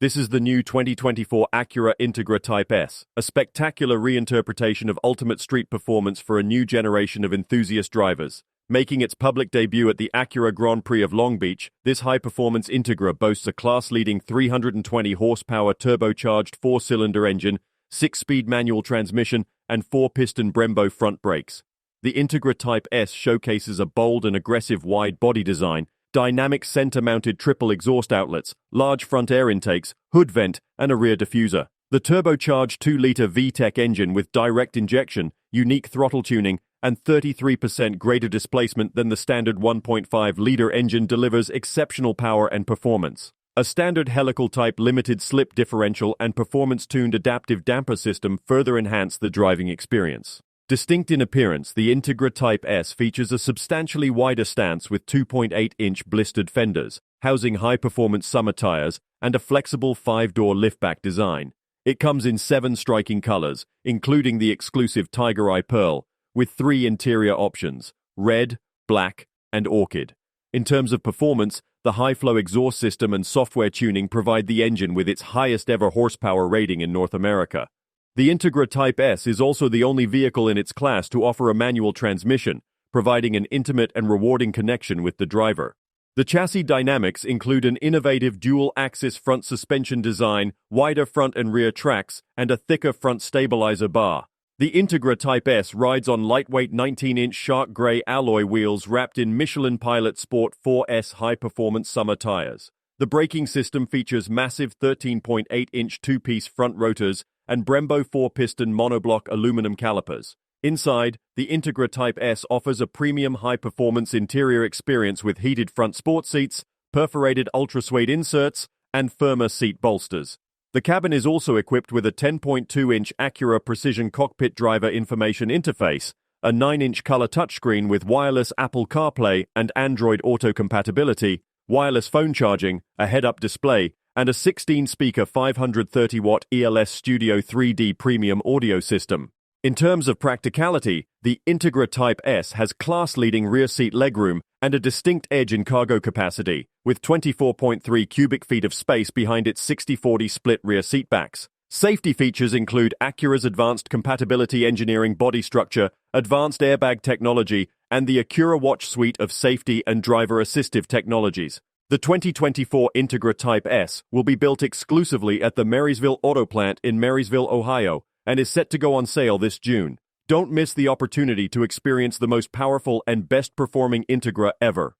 This is the new 2024 Acura Integra Type S, a spectacular reinterpretation of ultimate street performance for a new generation of enthusiast drivers. Making its public debut at the Acura Grand Prix of Long Beach, this high-performance Integra boasts a class-leading 320 horsepower turbocharged four-cylinder engine, 6-speed manual transmission, and 4-piston Brembo front brakes. The Integra Type S showcases a bold and aggressive wide body design, dynamic center-mounted triple exhaust outlets, large front air intakes, hood vent, and a rear diffuser. The turbocharged 2-liter VTEC engine with direct injection, unique throttle tuning, and 33% greater displacement than the standard 1.5-liter engine delivers exceptional power and performance. A standard helical-type limited-slip differential and performance-tuned adaptive damper system further enhance the driving experience. Distinct in appearance, the Integra Type S features a substantially wider stance with 2.8-inch blistered fenders, housing high-performance summer tires, and a flexible 5-door liftback design. It comes in 7 striking colors, including the exclusive Tiger Eye Pearl, with 3 interior options: red, black, and orchid. In terms of performance, the high-flow exhaust system and software tuning provide the engine with its highest-ever horsepower rating in North America. The Integra Type S is also the only vehicle in its class to offer a manual transmission, providing an intimate and rewarding connection with the driver. The chassis dynamics include an innovative dual-axis front suspension design, wider front and rear tracks, and a thicker front stabilizer bar. The Integra Type S rides on lightweight 19-inch shark gray alloy wheels wrapped in Michelin Pilot Sport 4S high-performance summer tires. The braking system features massive 13.8-inch two-piece front rotors and Brembo 4-piston monoblock aluminum calipers. Inside, the Integra Type S offers a premium high-performance interior experience with heated front sport seats, perforated ultra-suede inserts, and firmer seat bolsters. The cabin is also equipped with a 10.2-inch Acura Precision Cockpit Driver Information Interface, a 9-inch color touchscreen with wireless Apple CarPlay and Android Auto compatibility, wireless phone charging, a head-up display, and a 16-speaker 530-watt ELS Studio 3D premium audio system. In terms of practicality, the Integra Type S has class-leading rear seat legroom and a distinct edge in cargo capacity, with 24.3 cubic feet of space behind its 60-40 split rear seatbacks. Safety features include Acura's advanced compatibility engineering body structure, advanced airbag technology, and the Acura Watch suite of safety and driver assistive technologies. The 2024 Integra Type S will be built exclusively at the Marysville Auto Plant in Marysville, Ohio, and is set to go on sale this June. Don't miss the opportunity to experience the most powerful and best-performing Integra ever.